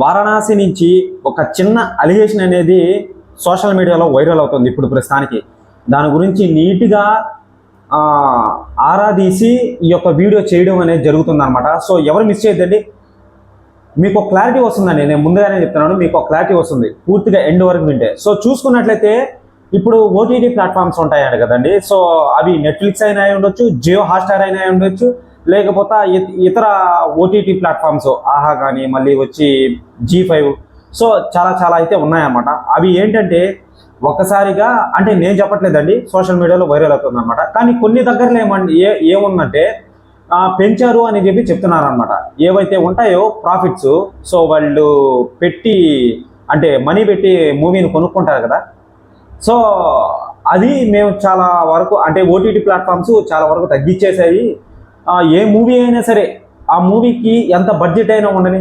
వారణాసి నుంచి ఒక చిన్న అలిగేషన్ అనేది సోషల్ మీడియాలో వైరల్ అవుతుంది ఇప్పుడు ప్రస్తుతానికి. దాని గురించి నీట్గా ఆరాధీసి ఈ యొక్క వీడియో చేయడం అనేది జరుగుతుందన్నమాట. సో ఎవరు మిస్ చేయొద్దండి, మీకు క్లారిటీ వస్తుందండి. నేను ముందుగానే చెప్తున్నాను, మీకు క్లారిటీ వస్తుంది పూర్తిగా ఎండ్ వరకు వింటే. సో చూసుకున్నట్లయితే ఇప్పుడు ఓటీటీ ప్లాట్ఫామ్స్ ఉంటాయండి కదండి. సో అవి నెట్ఫ్లిక్స్ అయినా ఉండొచ్చు, జియో హాట్స్టార్ అయినా ఉండొచ్చు, లేకపోతే ఇతర ఓటీటీ ప్లాట్ఫామ్స్ ఆహా కానీ, మళ్ళీ వచ్చి G5. సో చాలా అయితే ఉన్నాయన్నమాట. అవి ఏంటంటే ఒక్కసారిగా, అంటే నేను చెప్పట్లేదండి, సోషల్ మీడియాలో వైరల్ అవుతుంది అనమాట. కానీ కొన్ని దగ్గరలో ఏముందంటే పెంచారు అని చెప్పి చెప్తున్నారు అనమాట. ఏవైతే ఉంటాయో ప్రాఫిట్స్, సో వాళ్ళు పెట్టి అంటే మనీ పెట్టి మూవీని కొనుక్కుంటారు కదా. సో అది మేము చాలా వరకు, అంటే ఓటీటీ ప్లాట్ఫామ్స్ చాలా వరకు తగ్గించేసాయి. ఏ మూవీ అయినా సరే ఆ మూవీకి ఎంత బడ్జెట్ అయినా ఉండని,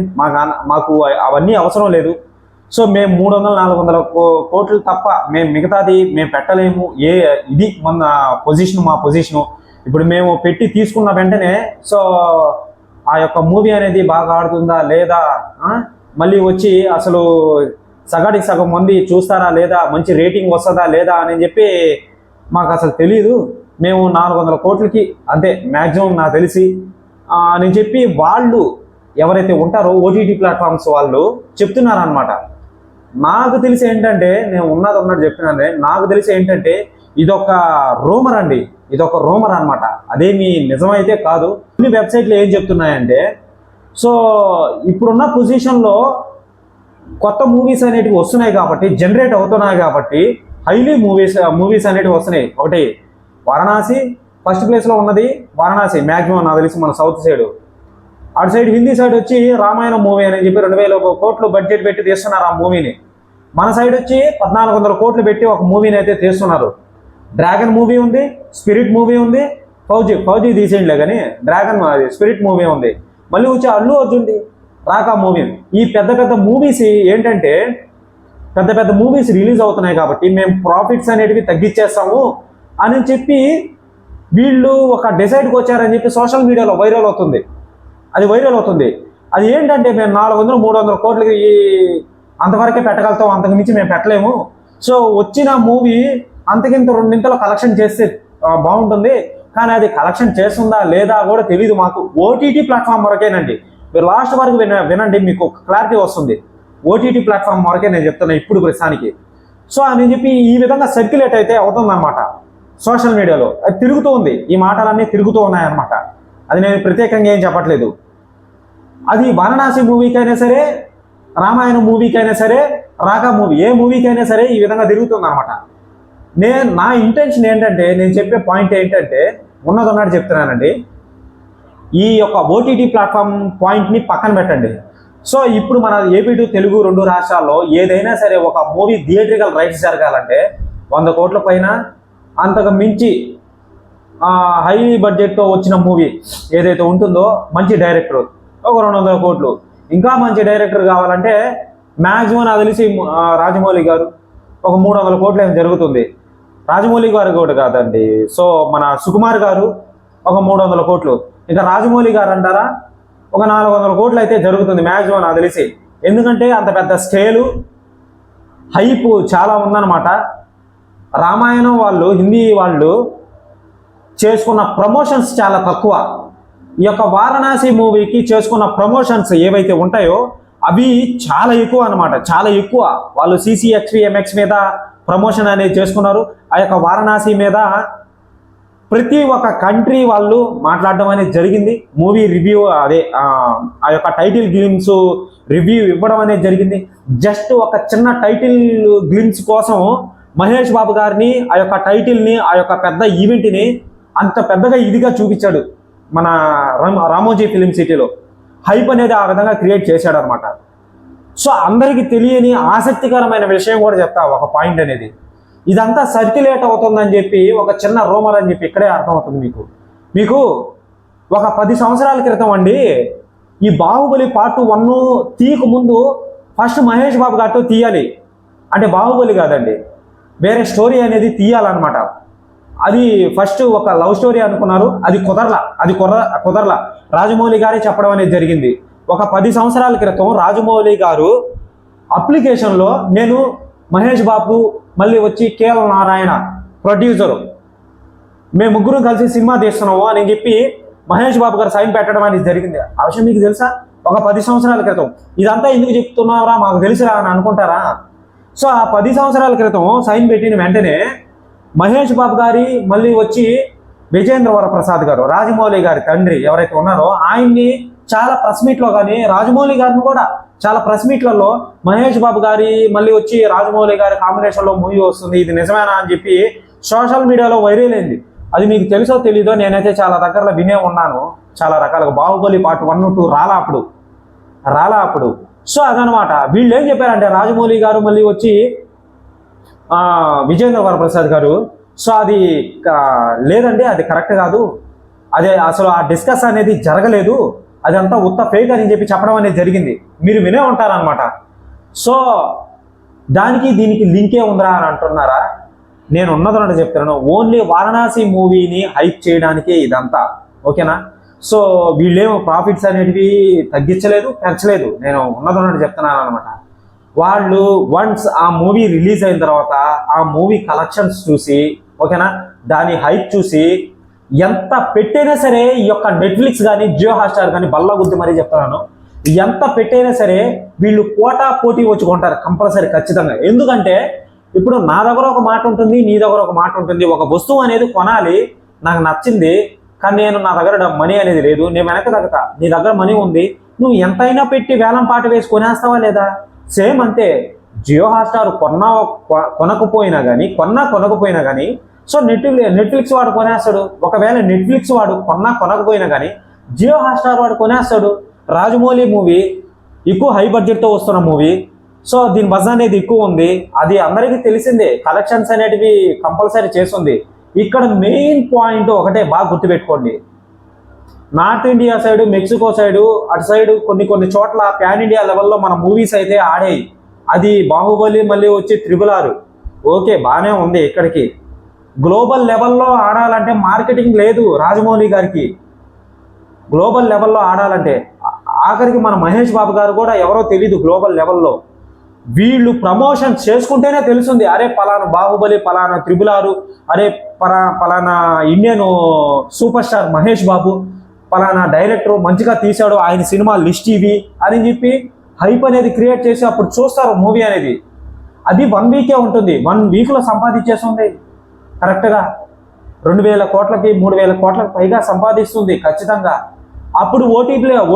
మాకు అవన్నీ అవసరం లేదు. సో మేము 300-400 కోట్లు తప్ప మేము మిగతాది మేము పెట్టలేము. ఇది మా పొజిషను. ఇప్పుడు మేము పెట్టి తీసుకున్న వెంటనే సో ఆ యొక్క మూవీ అనేది బాగా ఆడుతుందా లేదా, మళ్ళీ వచ్చి అసలు సగానికి సగం మంది చూస్తారా లేదా, మంచి రేటింగ్ వస్తుందా లేదా అని చెప్పి మాకు అసలు తెలీదు. మేము 400 కోట్లకి అంతే మ్యాక్సిమం నాకు తెలిసి అని చెప్పి వాళ్ళు ఎవరైతే ఉంటారో ఓటీటీ ప్లాట్ఫామ్స్ వాళ్ళు చెప్తున్నారనమాట. నాకు తెలిసి ఏంటంటే, నేను ఉన్నట్టు చెప్తున్నాను, నాకు తెలిసి ఏంటంటే ఇదొక రూమర్ అండి, ఇదొక రూమర్ అనమాట. అదేమి నిజమైతే కాదు. కొన్ని వెబ్సైట్లు ఏం చెప్తున్నాయంటే, సో ఇప్పుడున్న పొజిషన్లో కొత్త మూవీస్ అనేటివి వస్తున్నాయి కాబట్టి, జనరేట్ అవుతున్నాయి కాబట్టి హైలీ మూవీస్ అనేటివి వస్తున్నాయి. ఒకటి వారణాసి ఫస్ట్ ప్లేస్లో ఉన్నది, వారణాసి మ్యాక్సిమం నాకు తెలిసి మన సౌత్ సైడ్. అటు సైడ్ హిందీ సైడ్ వచ్చి రామాయణం మూవీ అని చెప్పి 2000 కోట్లు బడ్జెట్ పెట్టి తీస్తున్నారు ఆ మూవీని. మన సైడ్ వచ్చి 1400 కోట్లు పెట్టి ఒక మూవీని అయితే తీస్తున్నారు. డ్రాగన్ మూవీ ఉంది, స్పిరిట్ మూవీ ఉంది, ఫౌజీ తీసేయండిలే కానీ డ్రాగన్ స్పిరిట్ మూవీ ఉంది. మళ్ళీ వచ్చి అల్లు అర్జున్ది రాకా మూవీ. ఈ పెద్ద మూవీస్ ఏంటంటే పెద్ద మూవీస్ రిలీజ్ అవుతున్నాయి కాబట్టి మేము ప్రాఫిట్స్ అనేటివి తగ్గించేస్తాము అని చెప్పి వీళ్ళు ఒక డిసైడ్కి వచ్చారని చెప్పి సోషల్ మీడియాలో వైరల్ అవుతుంది. అది ఏంటంటే మేము 400-300 కోట్లకి అంతవరకే పెట్టగలుగుతాం, అంతకు మించి మేము పెట్టలేము. సో వచ్చిన మూవీ అంతకింత 2 కలెక్షన్ చేస్తే బాగుంటుంది, కానీ అది కలెక్షన్ చేస్తుందా లేదా కూడా తెలియదు మాకు. ఓటీటీ ప్లాట్ఫామ్ వరకేనండి. మీరు లాస్ట్ వరకు వినండి, మీకు క్లారిటీ వస్తుంది. ఓటీటీ ప్లాట్ఫామ్ వరకే నేను చెప్తున్నా ఇప్పుడు ప్రస్తుతానికి. సో అని చెప్పి ఈ విధంగా సర్క్యులేట్ అయితే అవుతుందన్నమాట సోషల్ మీడియాలో. అది తిరుగుతూ ఉంది, ఈ మాటలన్నీ తిరుగుతూ ఉన్నాయన్నమాట. అది నేను ప్రత్యేకంగా ఏం చెప్పట్లేదు. అది వారణాసి మూవీకైనా సరే, రామాయణం మూవీకైనా సరే, రాకా మూవీ, ఏ మూవీకైనా సరే ఈ విధంగా తిరుగుతుంది అనమాట. నా ఇంటెన్షన్ ఏంటంటే, నేను చెప్పే పాయింట్ ఏంటంటే ఉన్నదన్నట్టు చెప్తున్నానండి. ఈ యొక్క ఓటీటీ ప్లాట్ఫామ్ పాయింట్ని పక్కన పెట్టండి. సో ఇప్పుడు మన ఏపీ టు తెలుగు 2 రాష్ట్రాల్లో ఏదైనా సరే ఒక మూవీ థియేట్రికల్ రైట్స్ జరగాలంటే 100 కోట్ల పైన, అంతకు మించి హై బడ్జెట్తో వచ్చిన మూవీ ఏదైతే ఉంటుందో, మంచి డైరెక్టర్ ఒక 200 కోట్లు, ఇంకా మంచి డైరెక్టర్ కావాలంటే మ్యాక్సిమం నాకు తెలిసి రాజమౌళి గారు ఒక 300 కోట్లు ఏం జరుగుతుంది. రాజమౌళి గారు కూడా కాదండి, సో మన సుకుమార్ గారు ఒక 300 కోట్లు, ఇంకా రాజమౌళి గారు అంటారా ఒక 400 కోట్లు అయితే జరుగుతుంది మ్యాక్సిమం నాకు తెలిసి. ఎందుకంటే అంత పెద్ద స్కేలు హైప్ చాలా ఉందన్నమాట. రామాయణం వాళ్ళు, హిందీ వాళ్ళు చేసుకున్న ప్రమోషన్స్ చాలా తక్కువ. ఈ యొక్క వారణాసి మూవీకి చేసుకున్న ప్రమోషన్స్ ఏవైతే ఉంటాయో అవి చాలా ఎక్కువ అనమాట, చాలా ఎక్కువ. వాళ్ళు CCXVMX మీద ప్రమోషన్ అనేది చేసుకున్నారు. ఆ యొక్క వారణాసి మీద ప్రతి ఒక్క కంట్రీ వాళ్ళు మాట్లాడడం అనేది జరిగింది. మూవీ రివ్యూ అదే ఆ యొక్క టైటిల్ గ్లిమ్స్ రివ్యూ ఇవ్వడం అనేది జరిగింది. జస్ట్ ఒక చిన్న టైటిల్ గ్లిమ్స్ కోసం మహేష్ బాబు గారిని, ఆ యొక్క టైటిల్ని, ఆ యొక్క పెద్ద ఈవెంట్ని అంత పెద్దగా ఇదిగా చూపించాడు మన రామోజీ ఫిలిం సిటీలో. హైప్ అనేది ఆ విధంగా క్రియేట్ చేశాడు అనమాట. సో అందరికీ తెలియని ఆసక్తికరమైన విషయం కూడా చెప్తా, ఒక పాయింట్ అనేది. ఇదంతా సర్క్యులేట్ అవుతుందని చెప్పి ఒక చిన్న రూమర్ అని చెప్పి ఇక్కడే అర్థమవుతుంది మీకు. ఒక 10 సంవత్సరాల క్రితం అండి, ఈ బాహుబలి పార్ట్ 1 తీయక ముందు ఫస్ట్ మహేష్ బాబు గారితో తీయాలి, అంటే బాహుబలి కాదండి, వేరే స్టోరీ అనేది తీయాలన్నమాట. అది ఫస్ట్ ఒక లవ్ స్టోరీ అనుకున్నారు, అది కుదరలా. రాజమౌళి గారే చెప్పడం అనేది జరిగింది, ఒక 10 సంవత్సరాల క్రితం రాజమౌళి గారు అప్లికేషన్లో నేను మహేష్ బాబు మళ్ళీ వచ్చి కేఎల్ నారాయణ ప్రొడ్యూసరు మేము ముగ్గురు కలిసి సినిమా తీస్తున్నాము అని చెప్పి మహేష్ బాబు గారు సైన్ పెట్టడం అనేది జరిగింది. ఆ విషయం మీకు తెలుసా? ఒక 10 సంవత్సరాల క్రితం. ఇదంతా ఎందుకు చెప్తున్నారా, మాకు తెలుసురా అని అనుకుంటారా? సో ఆ 10 సంవత్సరాల క్రితం సైన్ పెట్టిన వెంటనే మహేష్ బాబు గారి మళ్ళీ వచ్చి విజయేంద్ర ప్రసాద్ గారు, రాజమౌళి గారి తండ్రి ఎవరైతే ఉన్నారో ఆయన్ని చాలా ప్రెస్ మీట్లో కానీ రాజమౌళి గారిని కూడా చాలా ప్రెస్ మీట్లలో మహేష్ బాబు గారి మళ్ళీ వచ్చి రాజమౌళి గారి కాంబినేషన్లో మూవీ వస్తుంది, ఇది నిజమేనా అని చెప్పి సోషల్ మీడియాలో వైరల్ అయింది. అది మీకు తెలుసో తెలీదో, నేనైతే చాలా దగ్గరలో వినే ఉన్నాను చాలా రకాలుగా. బాహుబలి పార్ట్ 1, 2 రాలా అప్పుడు. సో అదనమాట. వీళ్ళు ఏం చెప్పారంటే రాజమౌళి గారు మళ్ళీ వచ్చి విజయేంద్ర ప్రసాద్ గారు, సో అది లేదండి, అది కరెక్ట్ కాదు, అదే అసలు ఆ డిస్కస్ అనేది జరగలేదు, అదంతా ఉత్త ఫేక్ అని చెప్పి చెప్పడం అనేది జరిగింది. మీరు వినే ఉంటారనమాట. సో దానికి దీనికి లింకే ఉందిరా అని అంటున్నారా? నేను ఉన్నదన్నట్టు చెప్తున్నాను. ఓన్లీ వారణాసి మూవీని హైప్ చేయడానికే ఇదంతా, ఓకేనా? సో వీళ్ళేమో ప్రాఫిట్స్ అనేటివి తగ్గించలేదు, పెంచలేదు. నేను ఉన్నదన్నట్టు చెప్తున్నాను అనమాట. వాళ్ళు వన్స్ ఆ మూవీ రిలీజ్ అయిన తర్వాత ఆ మూవీ కలెక్షన్స్ చూసి, ఓకేనా, దాని హైప్ చూసి ఎంత పెట్టైనా సరే ఈ యొక్క నెట్ఫ్లిక్స్ కానీ జియో హాట్స్టార్ కానీ బల్ల గుద్ది మరీ చెప్తున్నాను, ఎంత పెట్టైనా సరే వీళ్ళు పోటీ వచ్చి కొంటారు కంపల్సరీ, ఖచ్చితంగా. ఎందుకంటే ఇప్పుడు నా దగ్గర ఒక మాట ఉంటుంది, నీ దగ్గర ఒక మాట ఉంటుంది. ఒక వస్తువు అనేది కొనాలి, నాకు నచ్చింది, కానీ నా దగ్గర మనీ అనేది లేదు, నేను వెనక తగ్గతా. నీ దగ్గర మనీ ఉంది, నువ్వు ఎంతైనా పెట్టి వేలం పాట వేసి కొనేస్తావా లేదా? సేమ్ అంతే. జియో హాట్స్టార్ కొనకపోయినా కానీ సో నెట్ఫ్లిక్స్ వాడు కొనేస్తాడు. ఒకవేళ నెట్ఫ్లిక్స్ వాడు కొనకపోయినా కానీ జియో హాట్స్టార్ వాడు కొనేస్తాడు. రాజమౌళి మూవీ ఎక్కువ హై బడ్జెట్తో వస్తున్న మూవీ, సో దీని బజ్ అనేది ఎక్కువ ఉంది, అది అందరికీ తెలిసిందే. కలెక్షన్స్ అనేటివి కంపల్సరీ చేస్తుంది. ఇక్కడ మెయిన్ పాయింట్ ఒకటే, బాగా గుర్తుపెట్టుకోండి. North India side, Mexico side, అటు సైడు కొన్ని చోట్ల ప్యాన్ ఇండియా లెవెల్లో మన మూవీస్ అయితే ఆడాయి. అది బాహుబలి మళ్ళీ వచ్చి 666, ఓకే బాగానే ఉంది. ఇక్కడికి గ్లోబల్ లెవెల్లో ఆడాలంటే మార్కెటింగ్ లేదు రాజమౌళి గారికి. గ్లోబల్ లెవెల్లో ఆడాలంటే ఆఖరికి మన మహేష్ బాబు గారు కూడా ఎవరో తెలీదు గ్లోబల్ లెవెల్లో. వీళ్ళు ప్రమోషన్ చేసుకుంటేనే తెలుస్తుంది, అరే పలానా బాహుబలి, పలానా 666, అరే పలానా Indian super star Mahesh Babu, పలానా డైరెక్టర్ మంచిగా తీశాడు, ఆయన సినిమా లిస్ట్ ఇవి అని చెప్పి హైప్ అనేది క్రియేట్ చేసి అప్పుడు చూస్తారు మూవీ అనేది. అది 1 వీకే ఉంటుంది, 1 వీక్లో సంపాదించేస్తుంది కరెక్ట్గా. 2,000 కోట్లకి 3,000 కోట్లకు పైగా సంపాదిస్తుంది ఖచ్చితంగా. అప్పుడు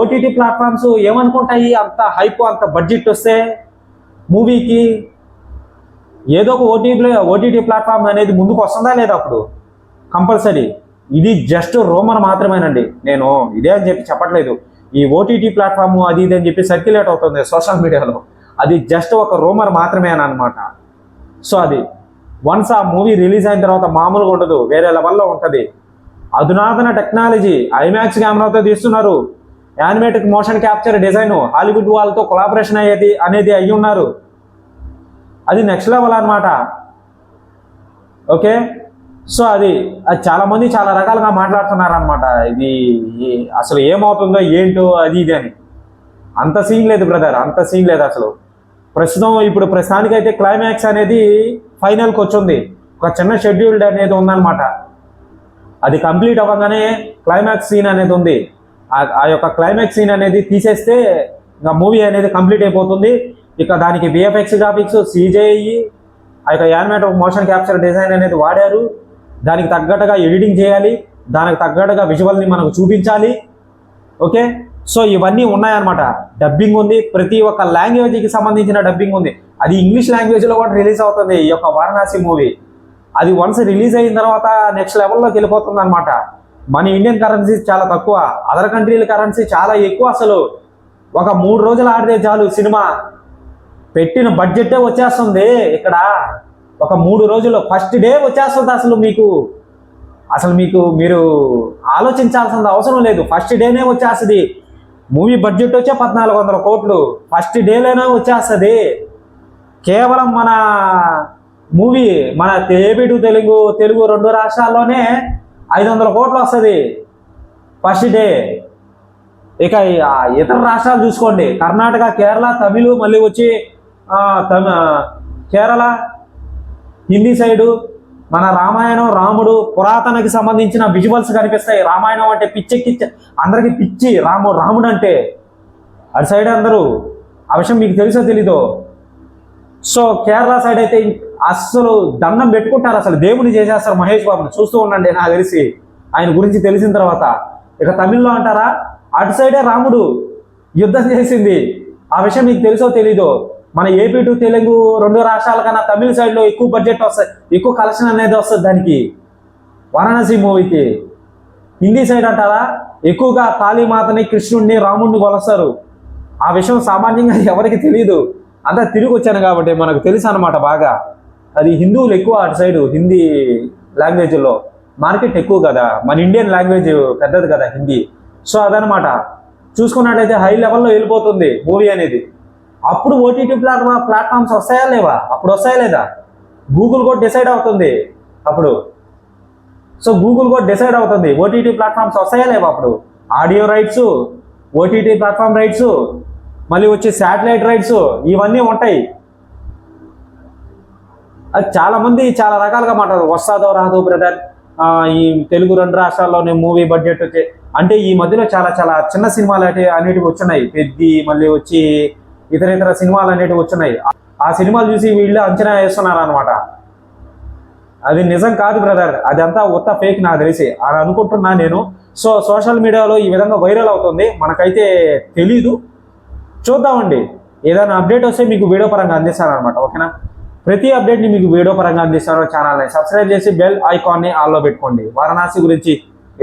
ఓటీటీ ప్లాట్ఫామ్స్ ఏమనుకుంటాయి, అంత హైప్ అంత బడ్జెట్ వస్తే మూవీకి ఏదో ఒక ఓటీటీ ప్లాట్ఫామ్ అనేది ముందుకు వస్తుందా లేదా? అప్పుడు కంపల్సరీ. ఇది జస్ట్ రూమర్ మాత్రమేనండి, నేను ఇదే అని చెప్పి చెప్పట్లేదు. ఈ ఓటీటీ ప్లాట్ఫామ్ అది ఇది అని చెప్పి సర్క్యులేట్ అవుతుంది సోషల్ మీడియాలో, అది జస్ట్ ఒక రూమర్ మాత్రమే అనమాట. సో అది వన్స్ ఆ మూవీ రిలీజ్ అయిన తర్వాత మామూలుగా ఉండదు, వేరే లెవెల్లో ఉంటుంది. అధునాతన టెక్నాలజీ, ఐమాక్స్ కెమెరాతో తీస్తున్నారు, animated motion capture design, Hollywood వాళ్ళతో కొలాబరేషన్ అనేది అయ్యి ఉన్నారు. అది నెక్స్ట్ లెవెల్ అనమాట. ఓకే, సో అది చాలామంది చాలా రకాలుగా మాట్లాడుతున్నారు అనమాట. ఇది అసలు ఏమవుతుందో ఏంటో అది ఇది అని. అంత సీన్ లేదు బ్రదర్, అంత సీన్ లేదు అసలు. ఇప్పుడు ప్రస్తుతానికైతే క్లైమాక్స్ అనేది ఫైనల్కి వచ్చింది. ఒక చిన్న షెడ్యూల్డ్ అనేది ఉందన్నమాట. అది కంప్లీట్ అవ్వగానే క్లైమాక్స్ సీన్ అనేది ఉంది. ఆ యొక్క క్లైమాక్స్ సీన్ అనేది తీసేస్తే ఇంకా మూవీ అనేది కంప్లీట్ అయిపోతుంది. ఇక దానికి విఎఫ్ఎక్స్ గ్రాఫిక్స్, సిజేఈ, ఆ యొక్క యానిమేటెడ్ మోషన్ క్యాప్చర్ డిజైన్ అనేది వాడారు. దానికి తగ్గట్టుగా ఎడిటింగ్ చేయాలి, దానికి తగ్గట్టుగా విజువల్ని మనకు చూపించాలి. ఓకే, సో ఇవన్నీ ఉన్నాయన్నమాట. డబ్బింగ్ ఉంది, ప్రతి ఒక్క లాంగ్వేజ్కి సంబంధించిన డబ్బింగ్ ఉంది. అది ఇంగ్లీష్ లాంగ్వేజ్లో కూడా రిలీజ్ అవుతుంది ఈ యొక్క వారణాసి మూవీ. అది వన్స్ రిలీజ్ అయిన తర్వాత నెక్స్ట్ లెవెల్లోకి వెళ్ళిపోతుంది అనమాట. మన ఇండియన్ కరెన్సీ చాలా తక్కువ, అదర్ కంట్రీల కరెన్సీ చాలా ఎక్కువ. అసలు ఒక 3 రోజులు ఆడితే చాలు సినిమా, పెట్టిన బడ్జెటే వచ్చేస్తుంది ఇక్కడ. ఒక 3 రోజుల్లో ఫస్ట్ డే వచ్చేస్తుంది. అసలు మీరు ఆలోచించాల్సిన అవసరం లేదు, ఫస్ట్ డేనే వచ్చేస్తుంది. మూవీ బడ్జెట్ వచ్చే 1,400 కోట్లు, ఫస్ట్ డేలోనే వచ్చేస్తుంది. కేవలం మన మూవీ మన ఏపీ టు తెలుగు 2 రాష్ట్రాల్లోనే 500 కోట్లు వస్తుంది ఫస్ట్ డే. ఇక ఇతర రాష్ట్రాలు చూసుకోండి, కర్ణాటక, కేరళ, తమిళ్, మళ్ళీ వచ్చి కేరళ హిందీ సైడు మన రామాయణం, రాముడు, పురాతనకి సంబంధించిన విజువల్స్ కనిపిస్తాయి. రామాయణం అంటే పిచ్చెక్కిచ్చే అందరికి పిచ్చి రాముడు అంటే. అటు సైడ్ అందరూ ఆ విషయం మీకు తెలుసో తెలీదో. సో కేరళ సైడ్ అయితే అస్సలు దండం పెట్టుకుంటారు, అసలు దేవుని చేసేస్తారు మహేష్ బాబుని. చూస్తూ ఉండండి, నాకు తెలిసి ఆయన గురించి తెలిసిన తర్వాత. ఇక తమిళ్లో అంటారా, అటు సైడే రాముడు యుద్ధం చేసింది. ఆ విషయం మీకు తెలుసో తెలీదో. మన ఏపీ టు తెలుగు 2 రాష్ట్రాల కన్నా తమిళ సైడ్లో ఎక్కువ బడ్జెట్ వస్తుంది, ఎక్కువ కలెక్షన్ అనేది వస్తుంది దానికి, వారణాసి మూవీకి. హిందీ సైడ్ అంటారా, ఎక్కువగా కాళీమాతని, కృష్ణుడిని, రాముడిని కొలుస్తారు. ఆ విషయం సామాన్యంగా ఎవరికి తెలియదు. అంతా తిరిగి వచ్చాను కాబట్టి మనకు తెలుసు అనమాట బాగా. అది హిందువులు ఎక్కువ అటు సైడు హిందీ లాంగ్వేజ్లో మార్కెట్ ఎక్కువ కదా, మన ఇండియన్ లాంగ్వేజ్ పెద్దది కదా హిందీ. సో అదనమాట. చూసుకున్నట్లయితే హై లెవెల్లో వెళ్ళిపోతుంది మూవీ అనేది. అప్పుడు ఓటీటీ ప్లాట్ఫామ్స్ వస్తాయా లేవా, అప్పుడు వస్తాయా లేదా, గూగుల్ కూడా డిసైడ్ అవుతుంది అప్పుడు. సో గూగుల్ కూడా డిసైడ్ అవుతుంది ఓటీటీ ప్లాట్ఫామ్స్ వస్తాయా లేవా అప్పుడు. Audio rights, OTT platform rights, మళ్ళీ వచ్చి శాటిలైట్ రైట్స్, ఇవన్నీ ఉంటాయి. అది చాలామంది చాలా రకాలుగా మాట్లాడరు, వస్తాదో రాదో బ్రదర్, ఈ తెలుగు 2 రాష్ట్రాల్లోనే మూవీ బడ్జెట్ వచ్చే అంటే ఈ మధ్యలో చాలా చాలా చిన్న సినిమాలు అనేటివి వచ్చున్నాయి. పెద్ది, మళ్ళీ వచ్చి ఇతర సినిమాలు అనేటివి వచ్చున్నాయి. ఆ సినిమాలు చూసి వీళ్ళు అంచనా వేస్తున్నారు అనమాట. అది నిజం కాదు బ్రదర్, అదంతా ఉత్త ఫేక్ నాకు తెలిసి అని అనుకుంటున్నా నేను. సో సోషల్ మీడియాలో ఈ విధంగా వైరల్ అవుతుంది, మనకైతే తెలీదు. చూద్దామండి, ఏదైనా అప్డేట్ వస్తే మీకు వీడియో పరంగా అందిస్తాను అనమాట. ఓకేనా, ప్రతి అప్డేట్ని మీకు వీడియో పరంగా అందిస్తాను. ఛానల్ని సబ్స్క్రైబ్ చేసి బెల్ ఐకాన్ని ఆల్లో పెట్టుకోండి. వారణాసి గురించి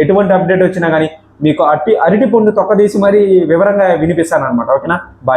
ఎటువంటి అప్డేట్ వచ్చినా కానీ మీకు అరటి పండు తొక్కదీసి మరీ వివరంగా వినిపిస్తాను అనమాట. ఓకేనా, బాయ్.